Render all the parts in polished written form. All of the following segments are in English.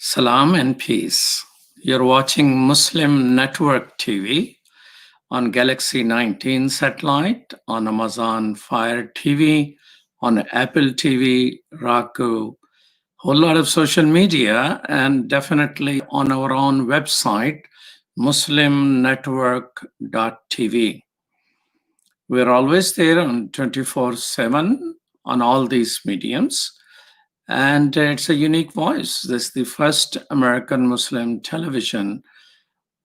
Salam and peace. You're watching Muslim Network TV on Galaxy 19 satellite, on Amazon Fire TV, on Apple TV, Roku, whole lot of social media, and definitely on our own website, muslimnetwork.tv. We're always there on 24/7 on all these mediums. And it's a unique voice. This is the first American Muslim television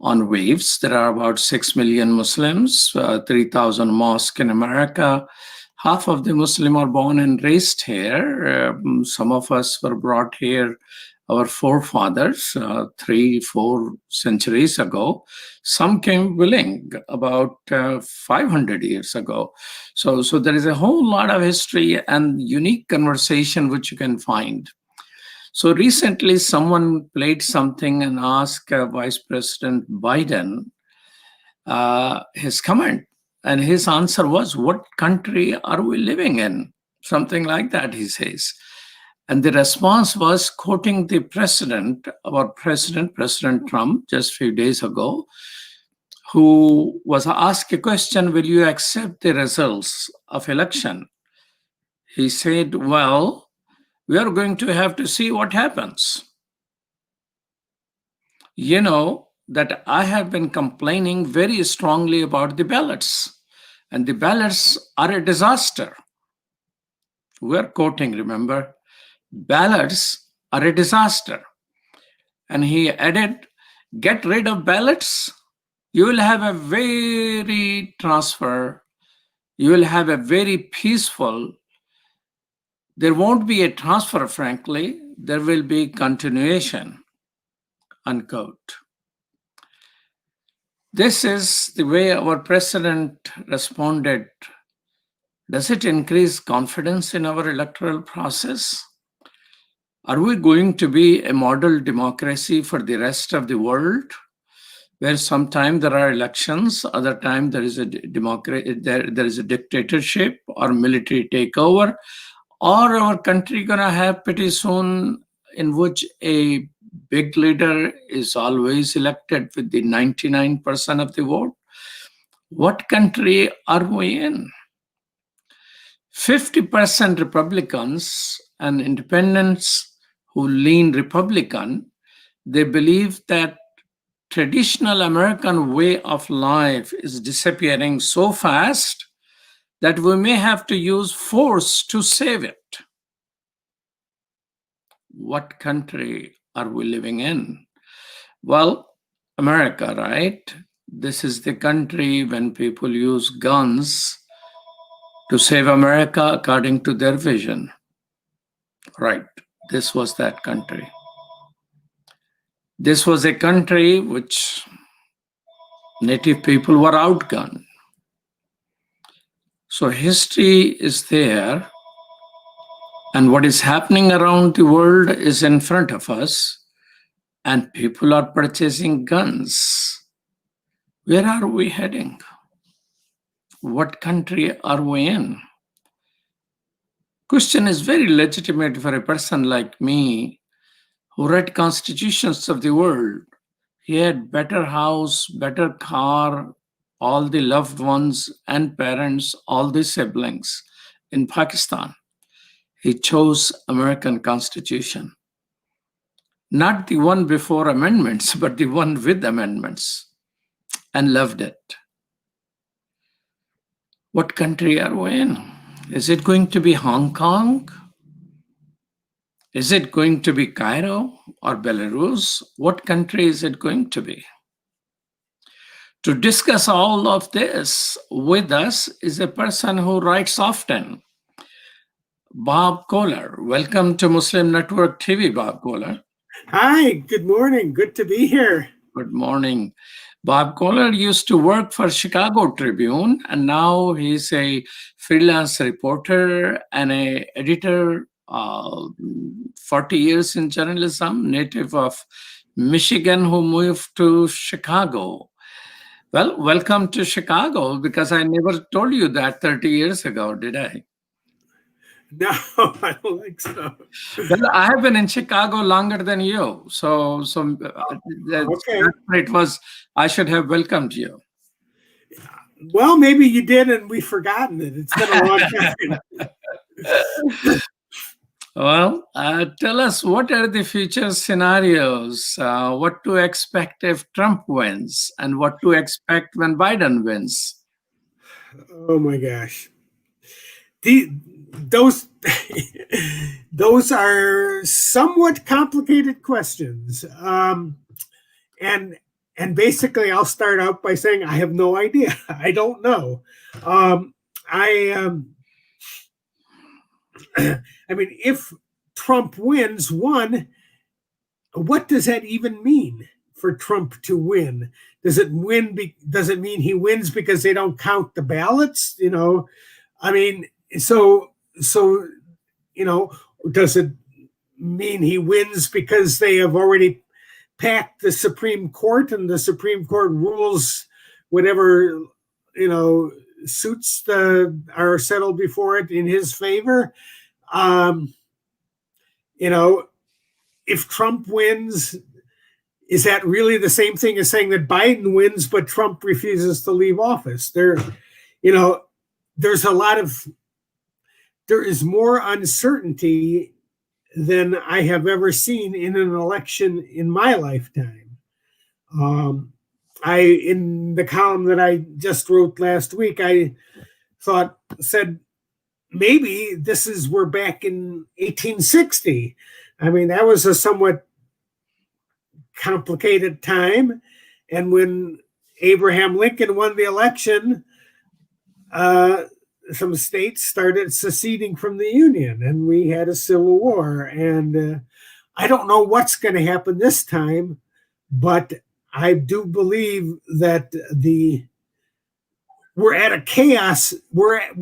on waves. There are about 6 million Muslims, 3,000 mosques in America. Half of the Muslim are born and raised here. Some of us were brought here, our forefathers, 3, 4 centuries ago. Some came willing about 500 years ago. So there is a whole lot of history and unique conversation which you can find. So recently, someone played something and asked Vice President Biden his comment. And his answer was, "What country are we living in?" Something like that, he says. And the response was quoting the president, President Trump, just a few days ago, who was asked a question, "Will you accept the results of election?" He said, "Well, we are going to have to see what happens. You know that I have been complaining very strongly about the ballots, and the ballots are a disaster." We're quoting, remember? Ballots are a disaster. And he added, "Get rid of ballots, you will have a very peaceful, there won't be a transfer, frankly, there will be continuation," unquote. This is the way our president responded. Does it increase confidence in our electoral process? Are we going to be a model democracy for the rest of the world, where sometime there are elections, other time there is a dictatorship or military takeover, or our country gonna have pretty soon in which a big leader is always elected with the 99% of the vote? What country are we in? 50% Republicans and independents who lean Republican, they believe that traditional American way of life is disappearing so fast that we may have to use force to save it. What country are we living in? Well, America, right? This is the country when people use guns to save America according to their vision. Right, this was that country. This was a country which native people were outgunned. So history is there, and what is happening around the world is in front of us, and people are purchasing guns. Where are we heading? What country are we in? Question is very legitimate for a person like me who read constitutions of the world. He had better house, better car, all the loved ones and parents, all the siblings in Pakistan. He chose American Constitution. Not the one before amendments, but the one with amendments, and loved it. What country are we in? Is it going to be Hong Kong? Is it going to be Cairo or Belarus? What country is it going to be? To discuss all of this with us is a person who writes often, Bob Kohler. Welcome to Muslim Network TV, Bob Kohler. Hi, good morning. Good to be here. Good morning. Bob Kohler used to work for Chicago Tribune, and now he's a freelance reporter and an editor, 40 years in journalism, native of Michigan who moved to Chicago. Well, welcome to Chicago, because I never told you that 30 years ago, did I? No, I don't think so. Well, I have been in Chicago longer than you, that's Okay. why it was. I should have welcomed you. Well, maybe you did, and we've forgotten it. It's been a long time. Well, tell us, what are the future scenarios? What to expect if Trump wins, and what to expect when Biden wins? Oh my gosh. Those those are somewhat complicated questions. And basically, I'll start out by saying I have no idea. I don't know. Um, I I mean, if Trump wins, what does that even mean for Trump to win? Does it does it mean he wins because they don't count the ballots? I mean, so does it mean he wins because they have already packed the Supreme Court and the Supreme Court rules whatever suits are settled before it in his favor? Um, you know, if Trump wins, is that really the same thing as saying that Biden wins, but Trump refuses to leave office? There's there is more uncertainty than I have ever seen in an election in my lifetime. In the column that I just wrote last week, I said maybe we're back in 1860. I mean, that was a somewhat complicated time. And when Abraham Lincoln won the election, some states started seceding from the Union, and we had a civil war. And I don't know what's going to happen this time, but I do believe that we're at a chaos. We're at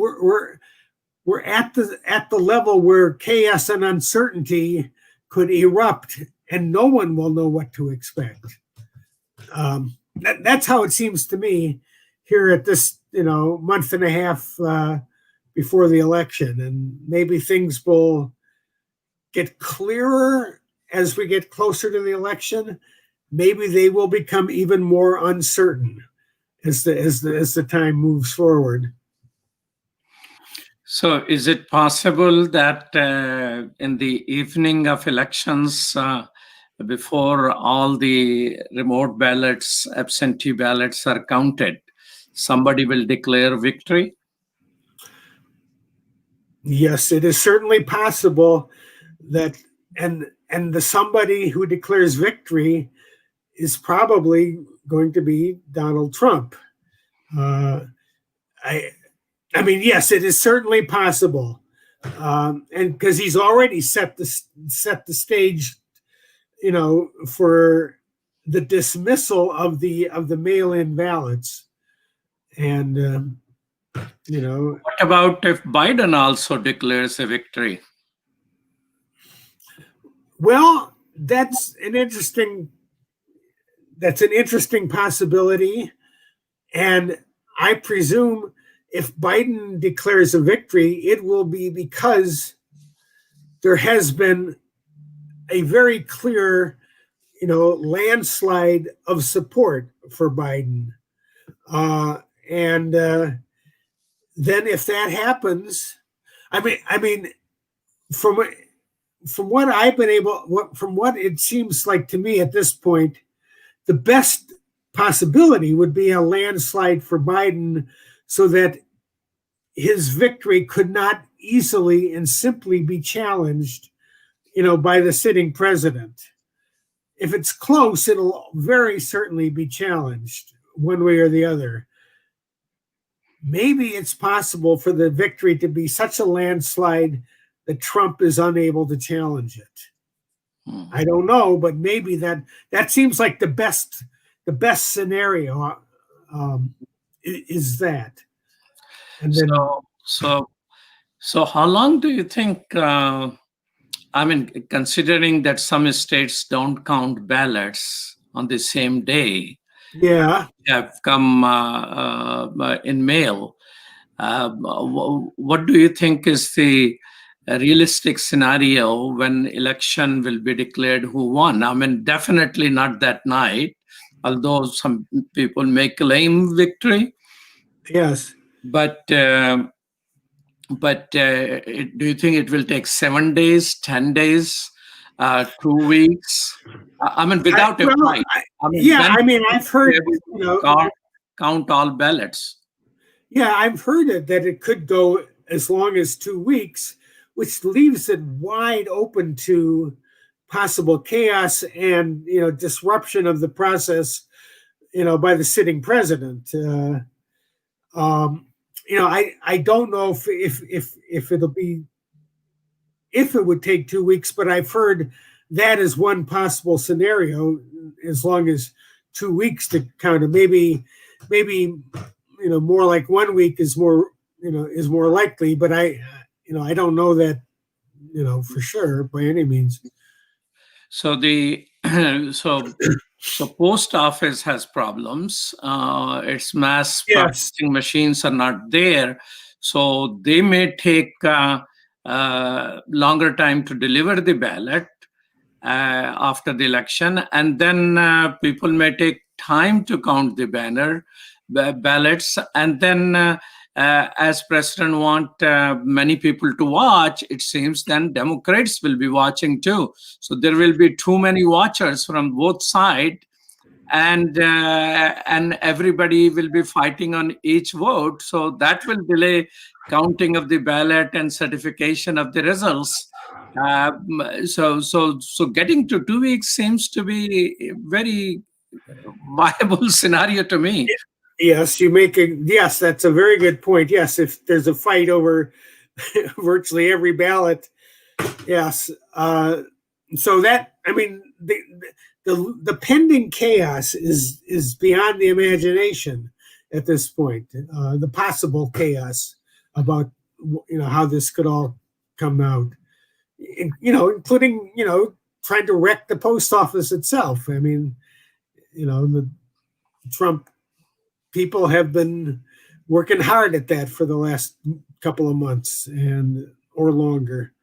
the level where chaos and uncertainty could erupt, and no one will know what to expect. That's how it seems to me here at this month and a half before the election, and maybe things will get clearer as we get closer to the election. Maybe they will become even more uncertain as the time moves forward. So, is it possible that in the evening of elections, before all the remote ballots, absentee ballots are counted, somebody will declare victory? Yes, it is certainly possible that, and the somebody who declares victory is probably going to be Donald Trump. I mean, yes, it is certainly possible, and because he's already set the stage, for the dismissal of the mail-in ballots, and What about if Biden also declares a victory? Well, that's an interesting possibility, and I presume if Biden declares a victory, it will be because there has been a very clear, landslide of support for Biden. And then if that happens, I mean, from what it seems like to me at this point, the best possibility would be a landslide for Biden, so that his victory could not easily and simply be challenged, by the sitting president. If it's close, it'll very certainly be challenged one way or the other. Maybe it's possible for the victory to be such a landslide that Trump is unable to challenge it. I don't know, but maybe that seems like the best scenario is that. And then, so how long do you think? I mean, considering that some states don't count ballots on the same day, yeah, have come in mail. What do you think is the a realistic scenario when election will be declared who won. I mean, definitely not that night, although some people may claim victory. Yes. But do you think it will take 7 days, 10 days, 2 weeks? I mean, without a Well, fight. I mean, yeah, when I mean, will I've we heard, be able you to know, count all ballots? yeah, I've heard it that it could go as long as 2 weeks, which leaves it wide open to possible chaos and, disruption of the process, by the sitting president. Um, I don't know if it'll be if it would take 2 weeks, but I've heard that is one possible scenario, as long as 2 weeks to count it. Maybe more like 1 week is more likely, but I don't know that for sure by any means. So the so post office has problems. Its mass Yes. processing machines are not there, so they may take longer time to deliver the ballot after the election, and then people may take time to count the ballots, and then. As president want many people to watch, it seems then Democrats will be watching too. So there will be too many watchers from both sides, and everybody will be fighting on each vote. So that will delay counting of the ballot and certification of the results. So getting to 2 weeks seems to be a very viable scenario to me. Yes, yes, that's a very good point. Yes, if there's a fight over virtually every ballot, yes. So that, I mean, the pending chaos is beyond the imagination at this point. The possible chaos about how this could all come out, including trying to wreck the post office itself. I mean, the Trump people have been working hard at that for the last couple of months or longer.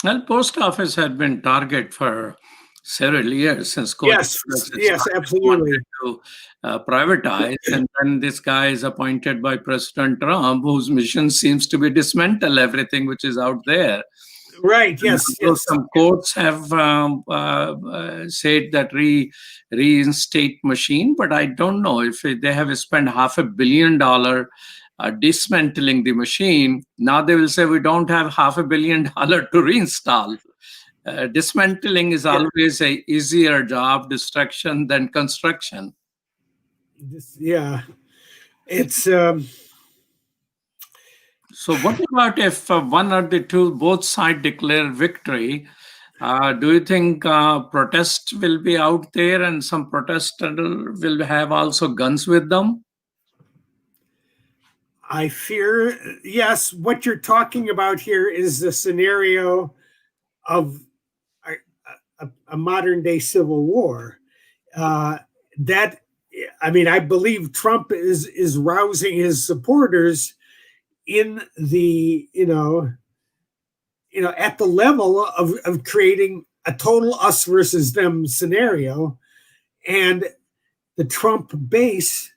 Well, post office had been target for several years since COVID Yes, first yes, started, absolutely. wanted to privatize, and then this guy is appointed by President Trump, whose mission seems to be dismantle everything which is out there. Right. Yes. So Yes. some courts have said that reinstate machine, but I don't know if they have spent $500 million dismantling the machine. Now they will say we don't have $500 million to reinstall. Dismantling is Yeah. always a easier job destruction than construction. Yeah. It's So what about if one or the two, both sides declare victory? Do you think protest will be out there and some protesters will have also guns with them? I fear, yes, what you're talking about here is the scenario of a modern day civil war. That I mean, I believe Trump is rousing his supporters in the at the level of creating a total us versus them scenario, and the Trump base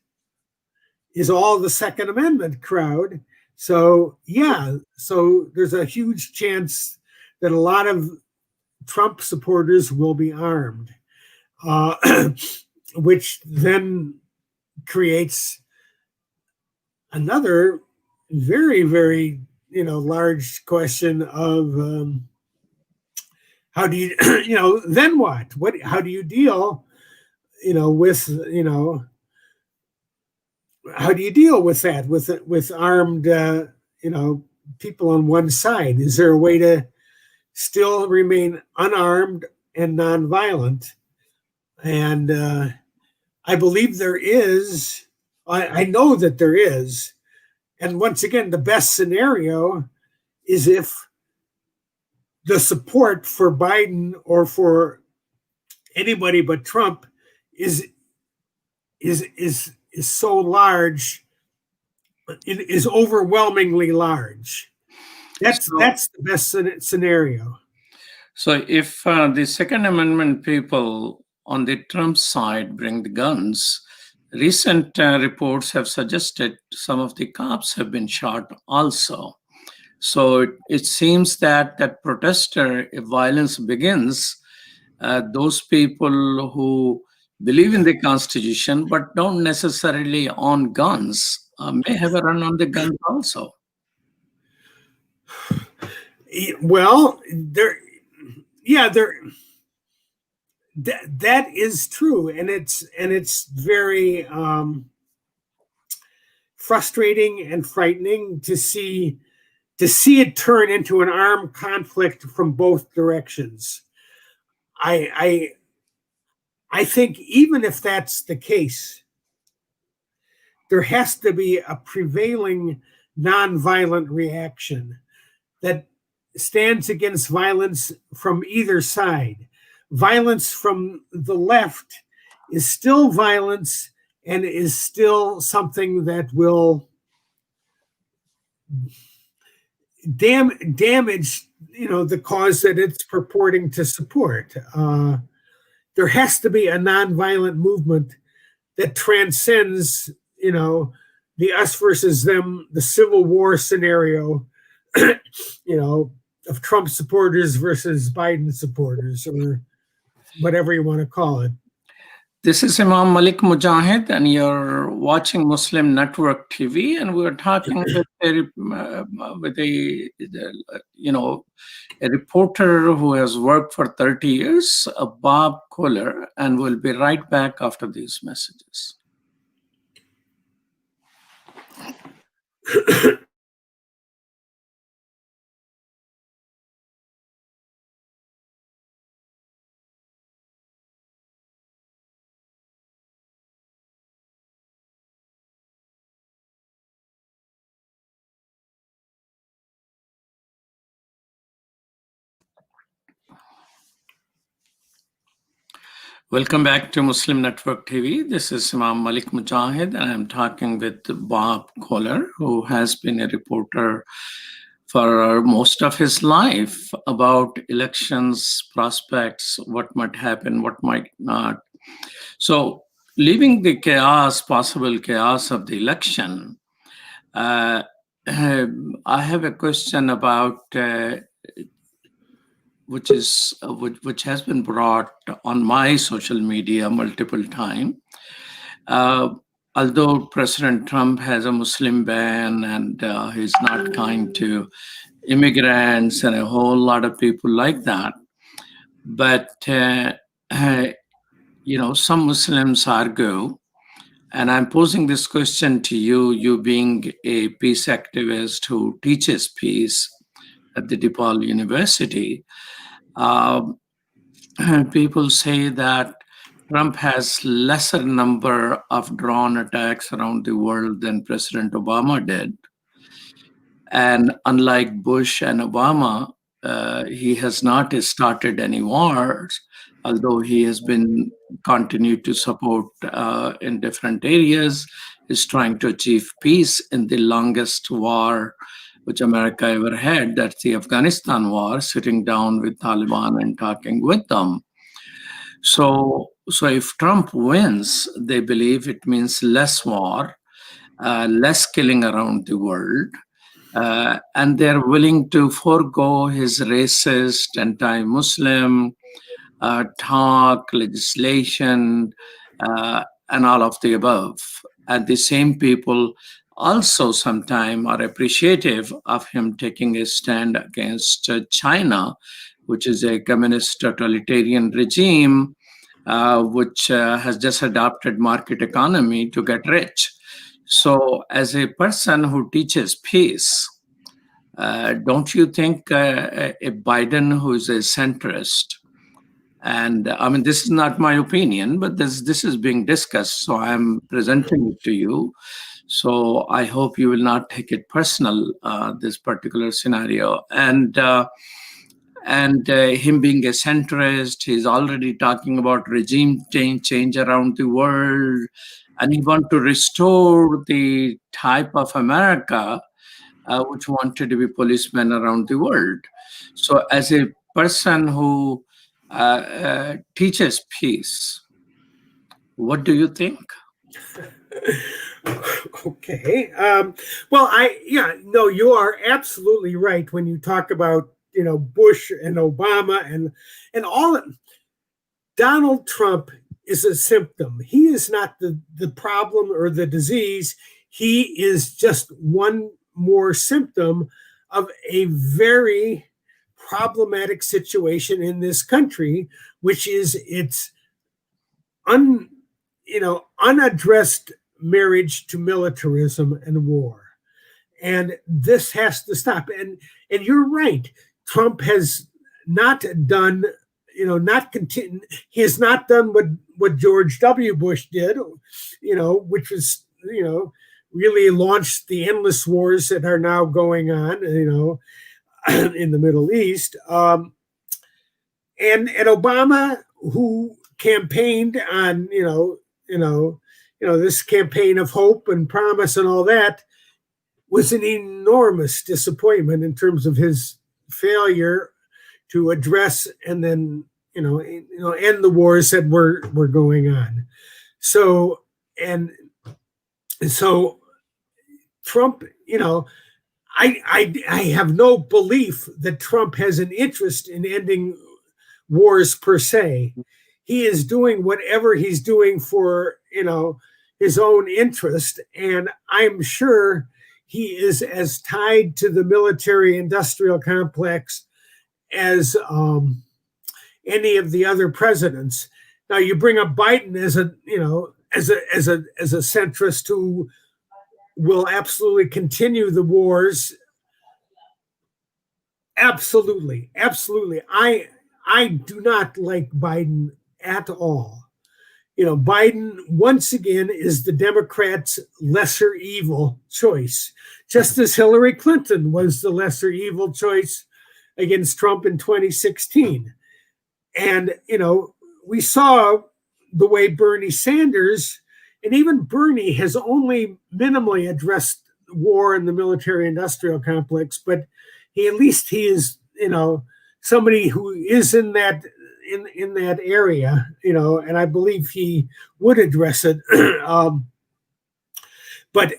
is all the Second Amendment crowd. So yeah, so there's a huge chance that a lot of Trump supporters will be armed, which then creates another very, very large question of how do you then what how do you deal with how do you deal with that with armed people on one side? Is there a way to still remain unarmed and nonviolent? And I believe there is. I know that there is. And once again, the best scenario is if the support for Biden or for anybody but Trump is so large, it is overwhelmingly large. That's So, that's the best scenario. so if the Second Amendment people on the Trump side bring the guns, recent reports have suggested some of the cops have been shot also. So it seems that protester, if violence begins, those people who believe in the Constitution but don't necessarily own guns may have a run on the guns also. Well, that is true, and it's very frustrating and frightening to see it turn into an armed conflict from both directions. I think even if that's the case, there has to be a prevailing nonviolent reaction that stands against violence from either side. Violence from the left is still violence and is still something that will damage, the cause that it's purporting to support. There has to be a nonviolent movement that transcends, the us versus them, the Civil War scenario, of Trump supporters versus Biden supporters, or whatever you want to call it. This is Imam Malik Mujahid, and you're watching Muslim Network TV, and we're talking with a reporter who has worked for 30 years, Bob Kohler, and we'll be right back after these messages. Welcome back to Muslim Network TV. This is Imam Malik Mujahid, and I'm talking with Bob Kohler, who has been a reporter for most of his life about elections, prospects, what might happen, what might not. So, leaving the possible chaos of the election, I have a question about which has been brought on my social media multiple times. Although President Trump has a Muslim ban and he's not kind to immigrants and a whole lot of people like that, but some Muslims argue, and I'm posing this question to you, you being a peace activist who teaches peace at the DePaul University. People say that Trump has lesser number of drone attacks around the world than President Obama did. And unlike Bush and Obama, he has not started any wars, although he has been continued to support in different areas. He's trying to achieve peace in the longest war which America ever had. That's the Afghanistan war, sitting down with Taliban and talking with them. So if Trump wins, they believe it means less war, less killing around the world. And they're willing to forego his racist, anti-Muslim talk, legislation, and all of the above. And the same people also sometimes are appreciative of him taking a stand against China, which is a communist totalitarian regime which has just adopted market economy to get rich. So as a person who teaches peace, don't you think a Biden who is a centrist, and I mean, this is not my opinion, but this is being discussed, so I'm presenting it to you. So I hope you will not take it personal, this particular scenario. And him being a centrist, he's already talking about regime change around the world, and he wants to restore the type of America which wanted to be policemen around the world. So, as a person who teaches peace, what do you think? Okay. Well, no, you are absolutely right when you talk about Bush and Obama and all. Donald Trump is a symptom. He is not the problem or the disease. He is just one more symptom of a very problematic situation in this country, which is its un, unaddressed marriage to militarism and war. And this has to stop. And you're right. Trump has not done, not continue. He has not done what George W. Bush did, which was, really launched the endless wars that are now going on, in the Middle East. And Obama, who campaigned on, this campaign of hope and promise and all that, was an enormous disappointment in terms of his failure to address and then end the wars that were going on. So Trump, I have no belief that Trump has an interest in ending wars per se. He is doing whatever he's doing for his own interest, and I'm sure he is as tied to the military-industrial complex as any of the other presidents. Now, you bring up Biden as a centrist who will absolutely continue the wars. Absolutely. I do not like Biden at all. Biden, once again, is the Democrats' lesser evil choice, just as Hillary Clinton was the lesser evil choice against Trump in 2016. And, we saw the way Bernie Sanders, and even Bernie has only minimally addressed war in the military-industrial complex, but he is, somebody who is in that area, and I believe he would address it. But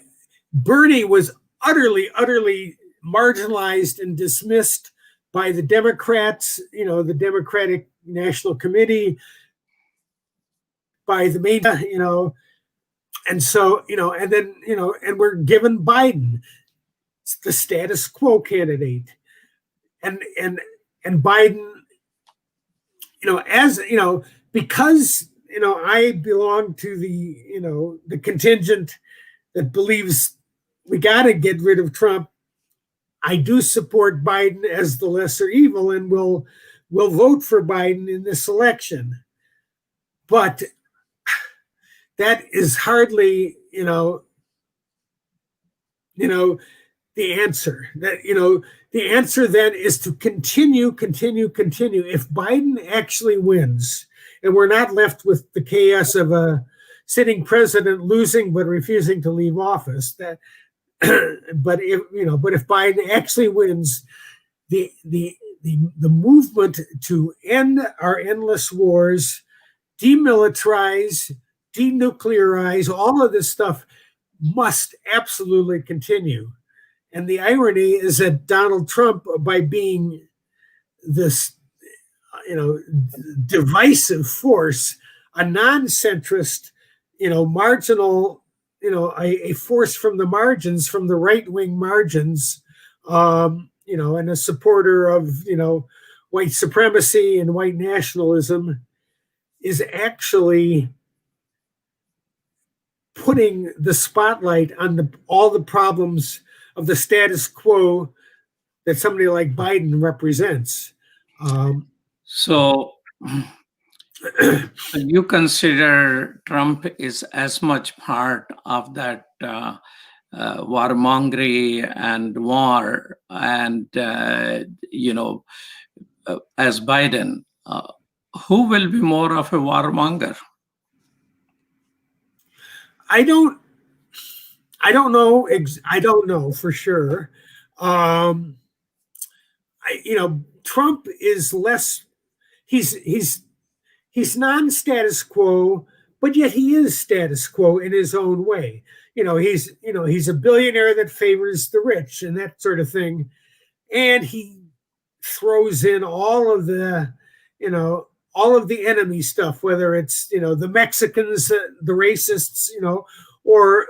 Bernie was utterly marginalized and dismissed by the Democrats, the Democratic National Committee, by the media, and so, and then, and we're given Biden, the status quo candidate. And Biden, because I belong to the contingent that believes we got to get rid of Trump, I do support Biden as the lesser evil and will vote for Biden in this election. But that is hardly, the answer. That the answer then is to continue. If Biden actually wins, and we're not left with the chaos of a sitting president losing but refusing to leave office, but if Biden actually wins, the movement to end our endless wars, demilitarize, denuclearize, all of this stuff must absolutely continue. And the irony is that Donald Trump, by being this, divisive force, a non-centrist, marginal, a force from the margins, from the right-wing margins, and a supporter of, white supremacy and white nationalism, is actually putting the spotlight on all the problems of the status quo that somebody like Biden represents. So you consider Trump is as much part of that warmongery and war, and as Biden. Who will be more of a warmonger? I don't know. I don't know for sure. Um, Trump is less. He's non-status quo, but yet he is status quo in his own way. He's a billionaire that favors the rich and that sort of thing, and he throws in you know, all of the enemy stuff, whether it's the Mexicans, the racists, or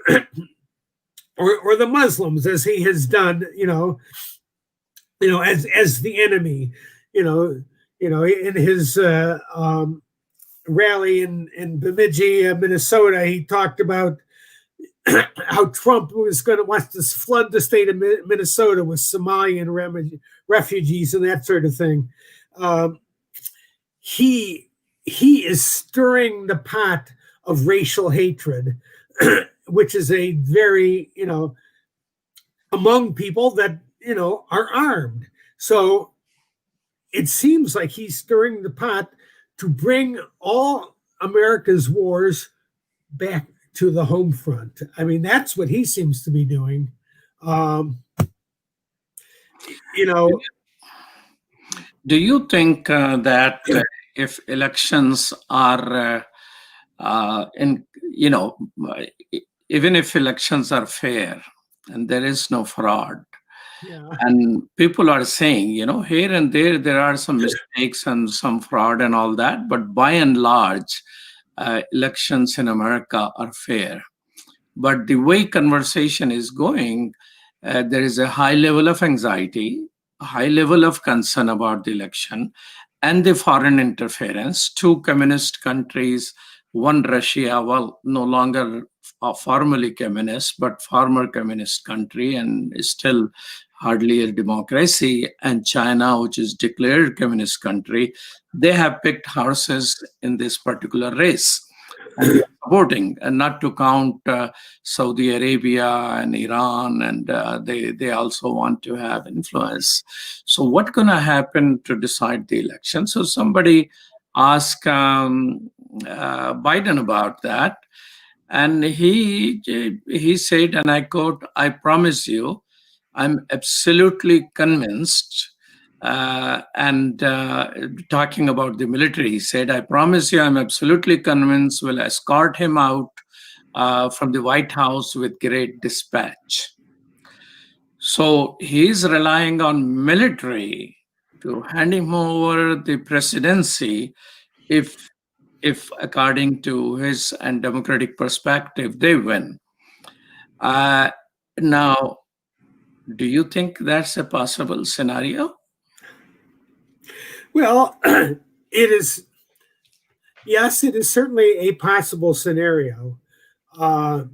or the Muslims, as he has done, as the enemy, in his rally in Bemidji, Minnesota, he talked about how Trump wants to flood the state of Minnesota with Somalian refugees and that sort of thing. He is stirring the pot of racial hatred, which is a very among people that are armed. So it seems like he's stirring the pot to bring all America's wars back to the home front. I mean, that's what he seems to be doing. Do you think that if elections are even if elections are fair and there is no fraud, and people are saying, here and there are some mistakes and some fraud and all that, but by and large, elections in America are fair. But the way conversation is going, there is a high level of anxiety, a high level of concern about the election and the foreign interference. Two communist countries, one Russia, well, no longer formally communist, but former communist country and still hardly a democracy, and China, which is declared communist country, they have picked horses in this particular race. And supporting, and not to count Saudi Arabia and Iran, and they also want to have influence. So what's going to happen to decide the election? So somebody asked Biden about that, and he said, and I quote, "I promise you, I'm absolutely convinced." And talking about the military, he said, "I promise you, I'm absolutely convinced we'll escort him out from the White House with great dispatch." So he's relying on military to hand him over the presidency if according to his and democratic perspective, they win. Now, do you think that's a possible scenario? Well, yes, it is certainly a possible scenario. I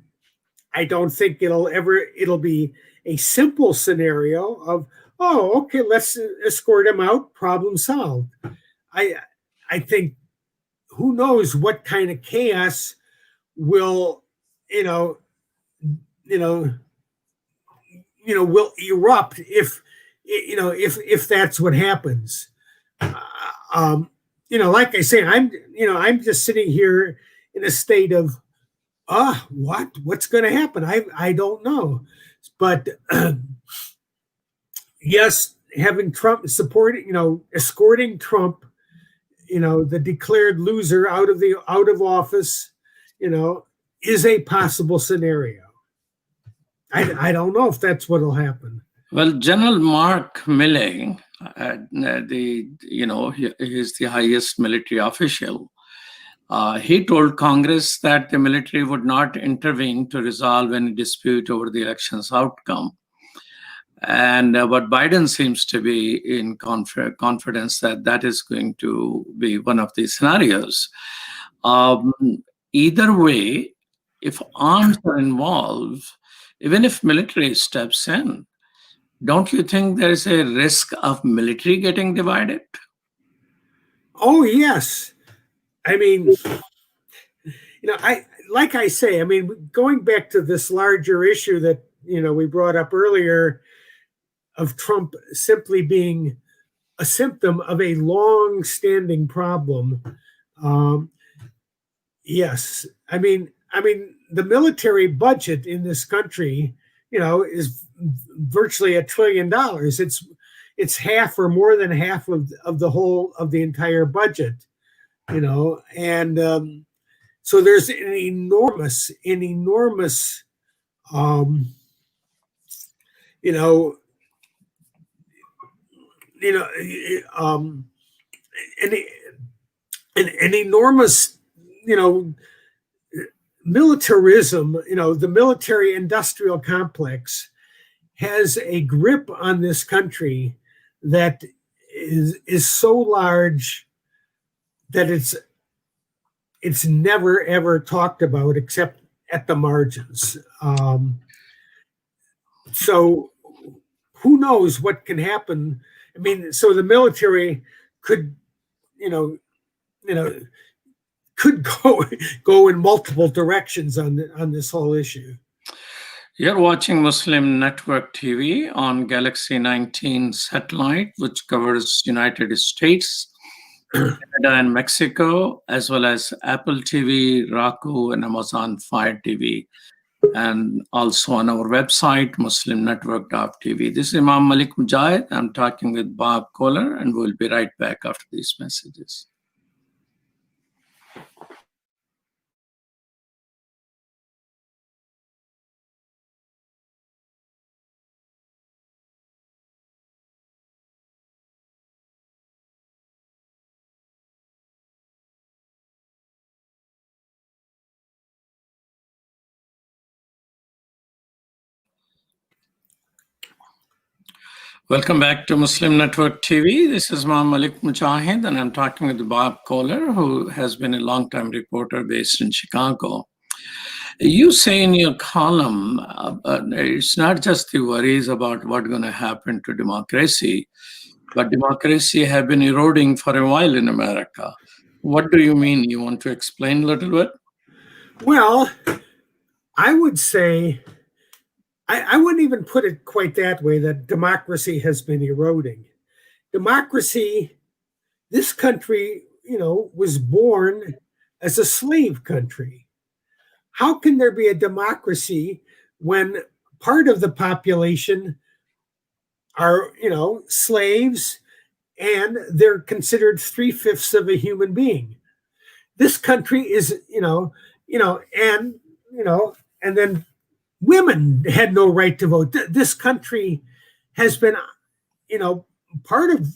don't think it'll be a simple scenario of, oh, okay, let's escort him out, problem solved. I think who knows what kind of chaos will, will erupt if that's what happens. Like I say, I'm just sitting here in a state of, what's going to happen? I don't know. But yes, having Trump escorting Trump, the declared loser out of office, is a possible scenario. I don't know if that's what'll happen. Well, General Mark Milley, he's the highest military official. He told Congress that the military would not intervene to resolve any dispute over the election's outcome. And but Biden seems to be in confidence that is going to be one of these scenarios. Either way, if arms are involved, even if military steps in, don't you think there is a risk of military getting divided? Oh, yes. I mean, like I say, going back to this larger issue that, we brought up earlier of Trump simply being a symptom of a long-standing problem. Yes. The military budget in this country is virtually $1 trillion. It's half or more than half of the entire budget, and so there's an enormous, you know, an, an enormous, militarism. The military industrial complex has a grip on this country that is so large that it's never ever talked about except at the margins. So who knows what can happen? I mean, so the military could, could go in multiple directions on this whole issue. You're watching Muslim Network TV on Galaxy 19 satellite, which covers United States, Canada, and Mexico, as well as Apple TV, Roku, and Amazon Fire TV, and also on our website, muslimnetwork.tv. This is Imam Malik Mujahid. I'm talking with Bob Kohler, and we'll be right back after these messages. Welcome back to Muslim Network TV. This is Imam Malik Mujahid, and I'm talking with Bob Kohler, who has been a longtime reporter based in Chicago. You say in your column, it's not just the worries about what's going to happen to democracy, but democracy have been eroding for a while in America. What do you mean? You want to explain a little bit? Well, I would say, I wouldn't even put it quite that way, that democracy has been eroding. Democracy, this country, was born as a slave country. How can there be a democracy when part of the population are, slaves, and they're considered 3/5 of a human being? This country is, and then women had no right to vote. This country has been, part of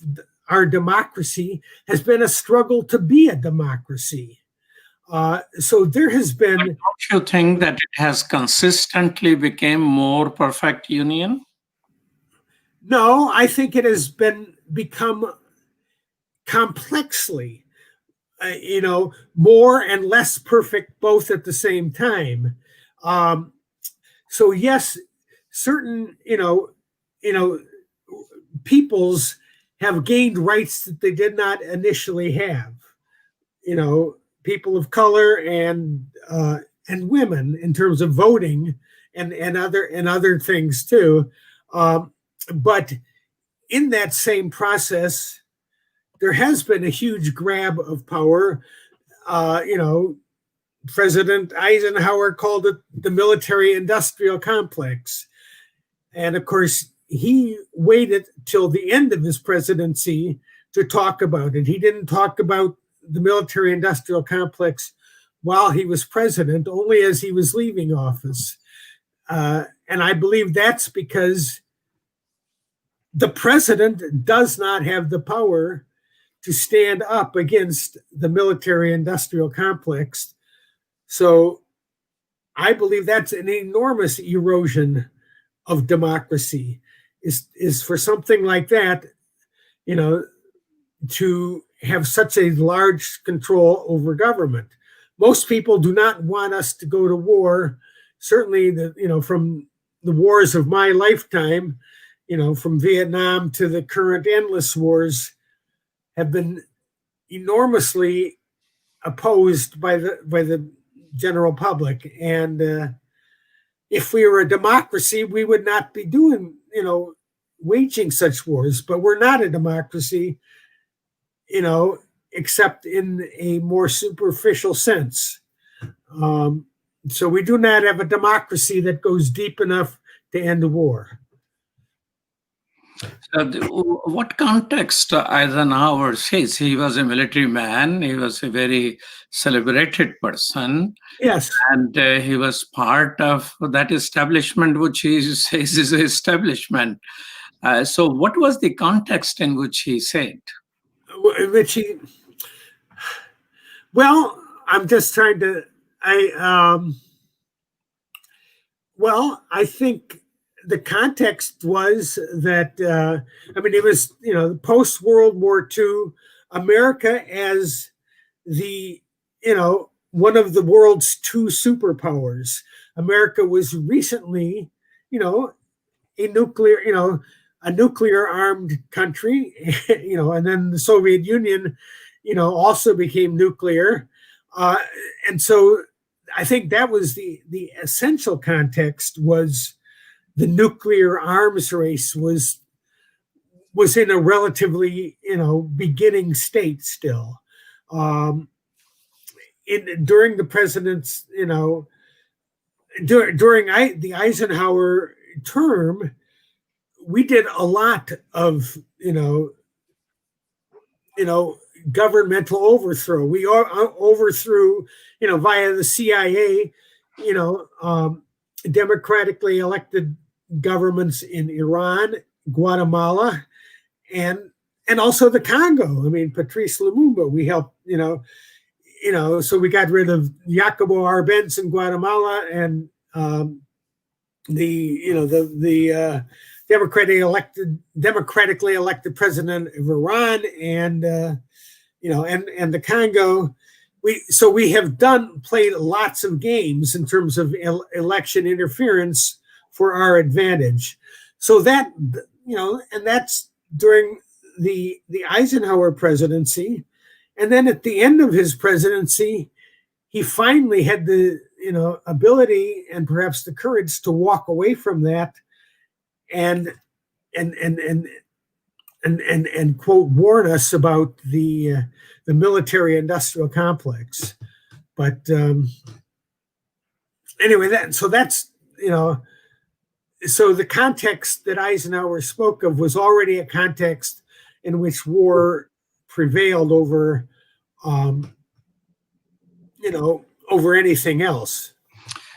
our democracy has been a struggle to be a democracy. So there has been. Don't you think that it has consistently become more perfect union? No, I think it has become complexly, more and less perfect both at the same time. So yes, certain, peoples have gained rights that they did not initially have. People of color and women in terms of voting and other things too. But in that same process, there has been a huge grab of power. President Eisenhower called it the military-industrial complex. And of course, he waited till the end of his presidency to talk about it. He didn't talk about the military-industrial complex while he was president, only as he was leaving office. And I believe that's because the president does not have the power to stand up against the military-industrial complex. So I believe that's an enormous erosion of democracy, is for something like that, to have such a large control over government. Most people do not want us to go to war. Certainly, from the wars of my lifetime, from Vietnam to the current endless wars, have been enormously opposed by the general public. And if we were a democracy, we would not be doing, waging such wars. But we're not a democracy, except in a more superficial sense. So we do not have a democracy that goes deep enough to end the war. What context Eisenhower says? He was a military man. He was a very celebrated person. Yes. And he was part of that establishment, which he says is an establishment. So what was the context in which he said? Which he, well, I'm just trying to, I think the context was that, it was, post World War II, America as the, one of the world's two superpowers. America was recently, a nuclear armed country, and then the Soviet Union, also became nuclear. And so I think that was the essential context. Was the nuclear arms race was in a relatively, beginning state still. During the president's, during the Eisenhower term, we did a lot of, governmental overthrow. We overthrew, via the CIA, democratically elected governments in Iran, Guatemala, and also the Congo. I mean, Patrice Lumumba, we helped, so we got rid of Jacobo Arbenz in Guatemala, and the democratically elected president of Iran, and and the Congo. We have played lots of games in terms of election interference for our advantage. So that, and that's during the Eisenhower presidency. And then at the end of his presidency, he finally had the, ability and perhaps the courage to walk away from that and quote, warn us about the military industrial complex. But anyway, that's, so the context that Eisenhower spoke of was already a context in which war prevailed over, over anything else.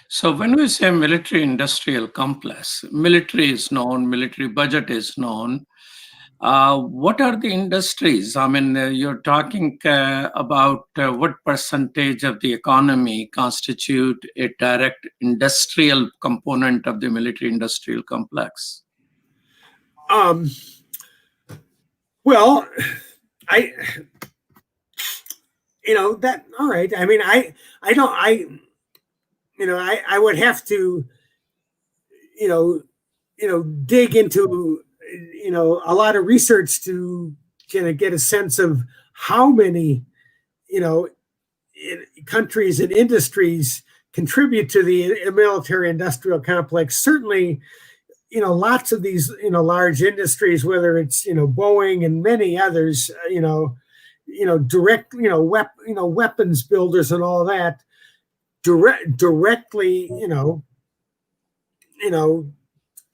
So when we say military industrial complex, military is known, military budget is known. What are the industries? I mean, you're talking about what percentage of the economy constitute a direct industrial component of the military industrial complex? Well, that, all right. I mean, I would have to, dig into, a lot of research to kind of get a sense of how many, countries and industries contribute to the military industrial complex. Certainly, lots of these, large industries, whether it's, Boeing and many others, direct, weapons builders and all that, directly,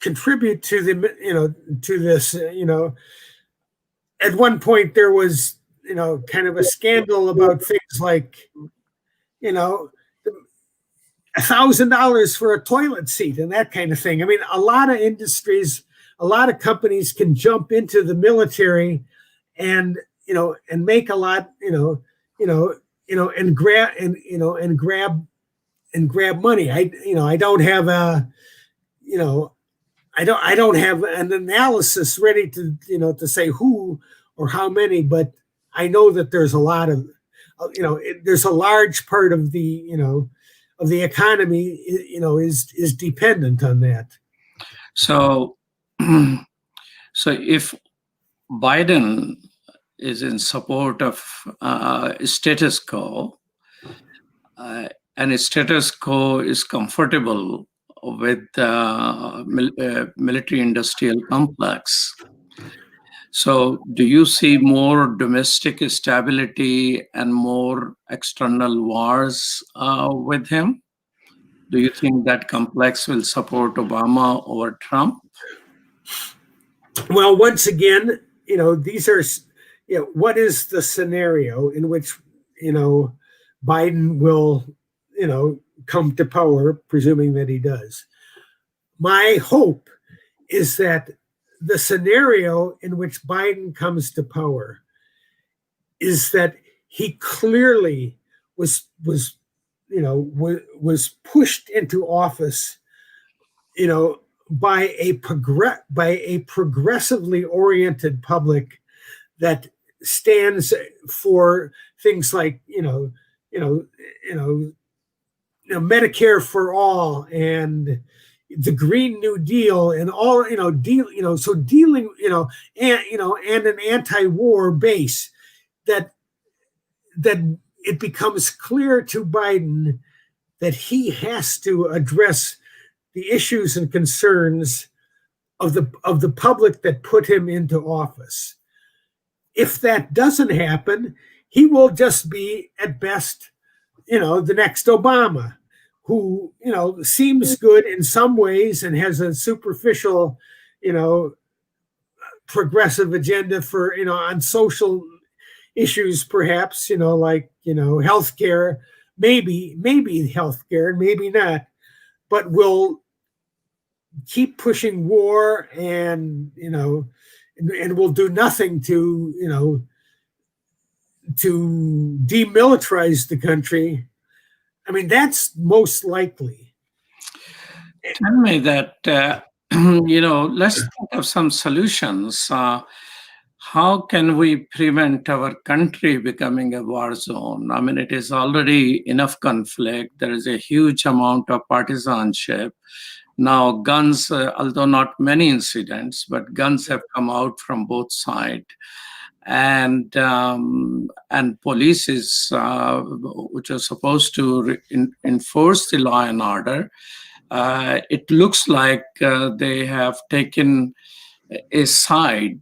contribute to the, to this, at one point there was, kind of a scandal about things like, $1,000 for a toilet seat and that kind of thing. I mean, a lot of industries, a lot of companies can jump into the military and, and make a lot, and grab money. I don't have a, I don't have an analysis ready to, to say who or how many, but I know that there's a lot of, there's a large part of the, of the economy, is dependent on that. So, so if Biden is in support of status quo, and status quo is comfortable with military industrial complex, so do you see more domestic stability and more external wars with him? Do you think that complex will support Obama over Trump? Well, once again, these are, what is the scenario in which, Biden will, come to power, presuming that he does. My hope is that the scenario in which Biden comes to power is that he clearly was pushed into office, by a progressively oriented public that stands for things like Medicare for all and the Green New Deal and all so dealing and an anti-war base that it becomes clear to Biden that he has to address the issues and concerns of the public that put him into office. If that doesn't happen, he will just be at best, the next Obama, who seems good in some ways and has a superficial, progressive agenda for on social issues, perhaps like healthcare, maybe healthcare, and maybe not, but will keep pushing war and will do nothing to to demilitarize the country. I mean, that's most likely. Tell me that, let's think of some solutions. How can we prevent our country becoming a war zone? I mean, it is already enough conflict. There is a huge amount of partisanship. Now, guns, although not many incidents, but guns have come out from both sides. And police is, which are supposed to enforce the law and order, it looks like they have taken a side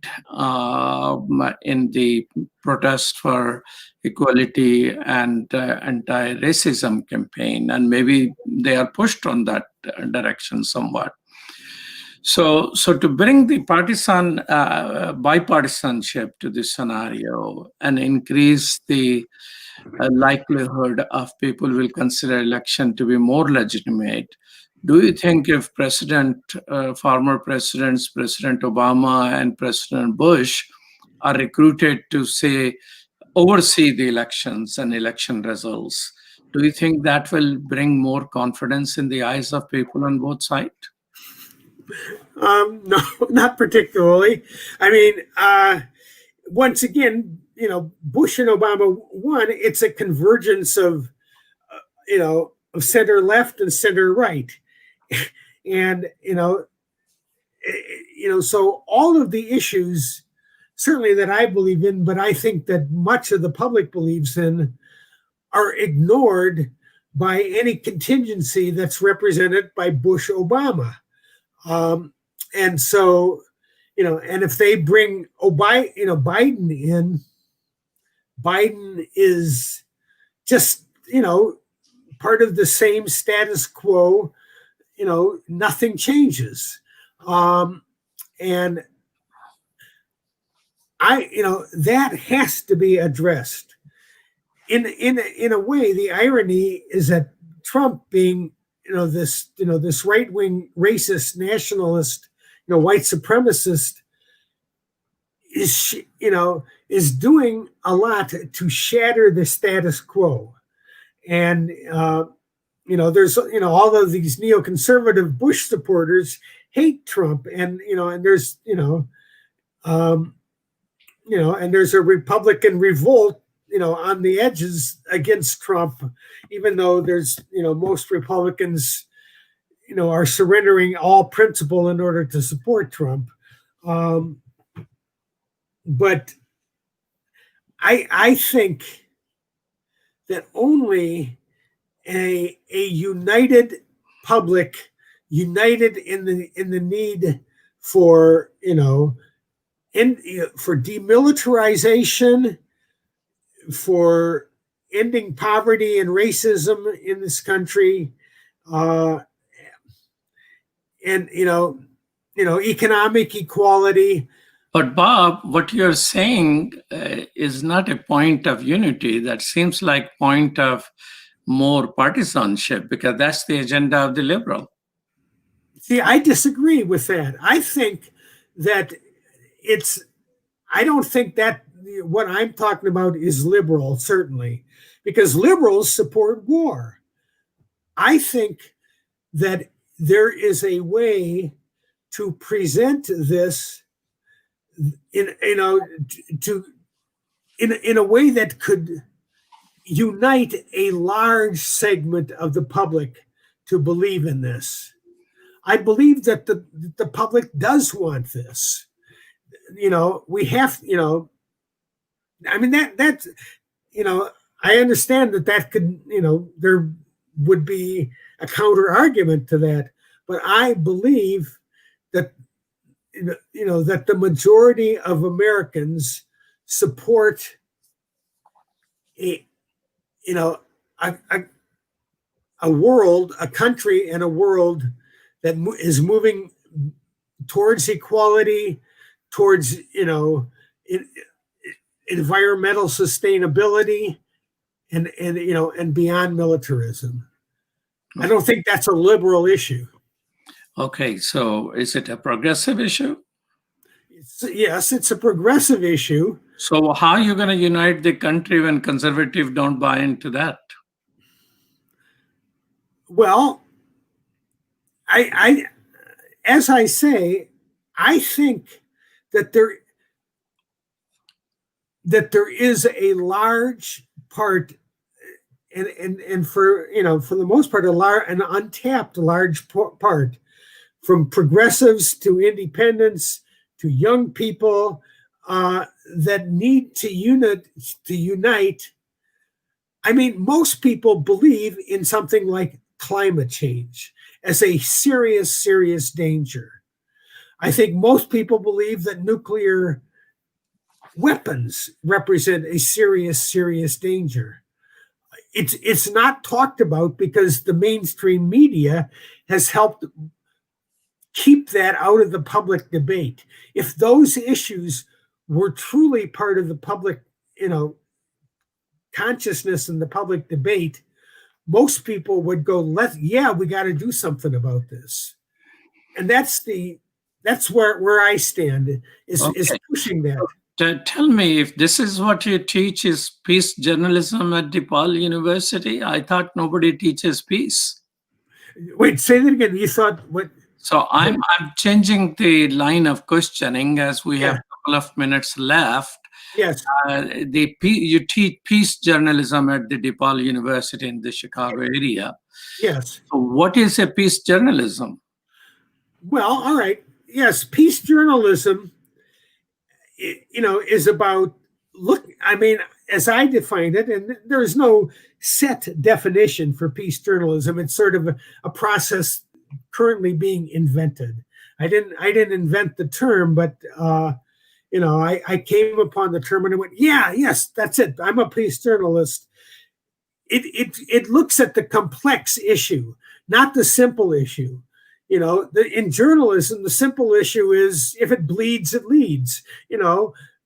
in the protest for equality and anti-racism campaign, and maybe they are pushed on that direction somewhat. So to bring the bipartisanship to this scenario and increase the likelihood of people will consider election to be more legitimate, do you think if former presidents, President Obama and President Bush, are recruited to oversee the elections and election results, do you think that will bring more confidence in the eyes of people on both sides? No, not particularly. I mean, once again, Bush and Obama won. It's a convergence of, of center left and center right. And, so all of the issues, certainly that I believe in, but I think that much of the public believes in, are ignored by any contingency that's represented by Bush Obama. And so, and if they bring Biden in, Biden is just, part of the same status quo, nothing changes. And that has to be addressed. In a way, the irony is that Trump, being this right-wing racist nationalist, white supremacist, is doing a lot to shatter the status quo. And there's all of these neoconservative Bush supporters hate Trump, and there's and there's a Republican revolt on the edges against Trump, even though there's most Republicans are surrendering all principle in order to support Trump. But I think that only a united public, united in the need for for demilitarization, for ending poverty and racism in this country, uh, and economic equality. But Bob, what you're saying is not a point of unity. That seems like point of more partisanship, because that's the agenda of the liberal. See, I disagree with that. I think that it's. I don't think that what I'm talking about is liberal, certainly, because liberals support war. I think that there is a way to present this in to in a way that could unite a large segment of the public to believe in this. I believe that the public does want this. We have, I mean, that, I understand that could, there would be a counter argument to that, but I believe that, that the majority of Americans support a, a, a, a world, a country and a world that is moving towards equality, towards, environmental sustainability, and beyond militarism. I don't think that's a liberal issue. Okay, so is it a progressive issue? Yes, it's a progressive issue. So how are you going to unite the country when conservatives don't buy into that? Well, I as I say, I think that there is a large part, and for the most part, an untapped large part, from progressives to independents to young people, that need to unite. I mean, most people believe in something like climate change as a serious danger. I think most people believe that nuclear weapons represent a serious danger. It's not talked about because the mainstream media has helped keep that out of the public debate. If those issues were truly part of the public, consciousness and the public debate, most people would go, we got to do something about this. And that's where I stand, is pushing that. Tell me, if this is what you teach is peace journalism at DePaul University, I thought nobody teaches peace. Wait, say that again. You thought what? So I'm changing the line of questioning as we have a couple of minutes left. Yes. You teach peace journalism at the DePaul University in the Chicago area. Yes. So what is a peace journalism? Well, all right. Yes, peace journalism, is about as I defined it, and there's no set definition for peace journalism. It's sort of a process currently being invented. I didn't invent the term, but I came upon the term and I went, yes, that's it. I'm a peace journalist. It looks at the complex issue, not the simple issue. In journalism, the simple issue is if it bleeds, it leads.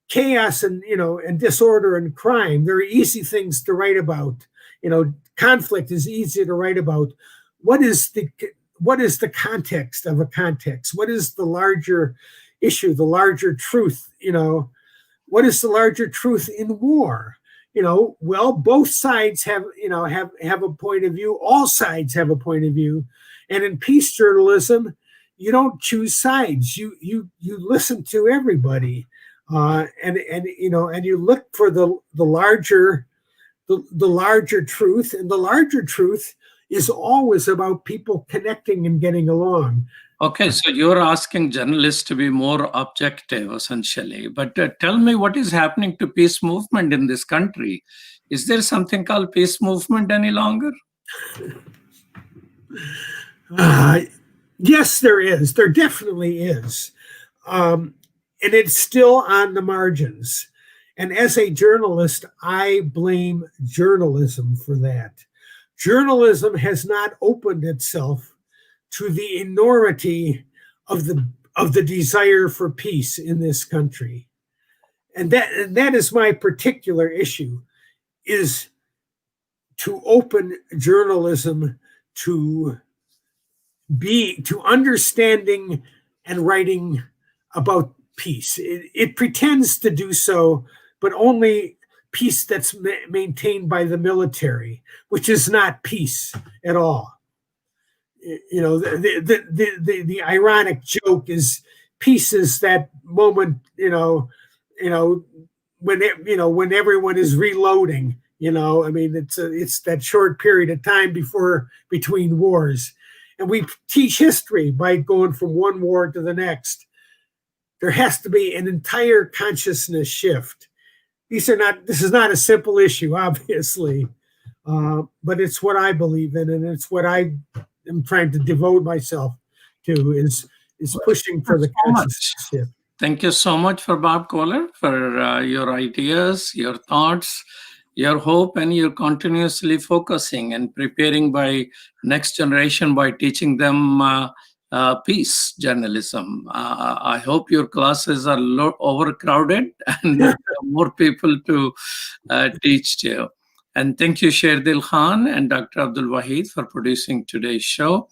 Chaos and disorder and crime, they're easy things to write about. Conflict is easy to write about. What is the context of a context? What is the larger issue, the larger truth? What is the larger truth in war? Well, both sides have a point of view. All sides have a point of view. And in peace journalism, you don't choose sides. You listen to everybody, and you look for the larger truth. And the larger truth is always about people connecting and getting along. Okay, so you're asking journalists to be more objective, essentially. But tell me, what is happening to peace movement in this country? Is there something called peace movement any longer? Yes, there is. There definitely is. And it's still on the margins. And as a journalist, I blame journalism for that. journalism has not opened itself to the enormity of the desire for peace in this country. And that is my particular issue, is to open journalism to understanding and writing about peace. It pretends to do so, but only peace that's maintained by the military, which is not peace at all. You know, the ironic joke is peace is that moment, when everyone is reloading. I mean, it's that short period of time between wars. And we teach history by going from one war to the next. There has to be an entire consciousness shift. This is not a simple issue, obviously, but it's what I believe in, and it's what I am trying to devote myself to, is pushing for the consciousness shift. Thank you so much for Bob Kohler, for your ideas, your thoughts, your hope, and you're continuously focusing and preparing by next generation by teaching them peace journalism. I hope your classes are overcrowded and there are more people to teach to. And thank you, Sherdil Khan and Dr. Abdul Wahid, for producing today's show.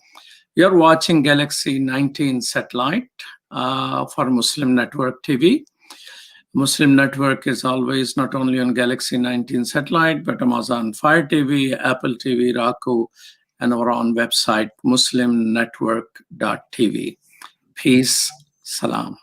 You're watching Galaxy 19 satellite for Muslim Network TV. Muslim Network is always not only on Galaxy 19 satellite, but Amazon Fire TV, Apple TV, Roku, and our own website, muslimnetwork.tv. Peace. Salam.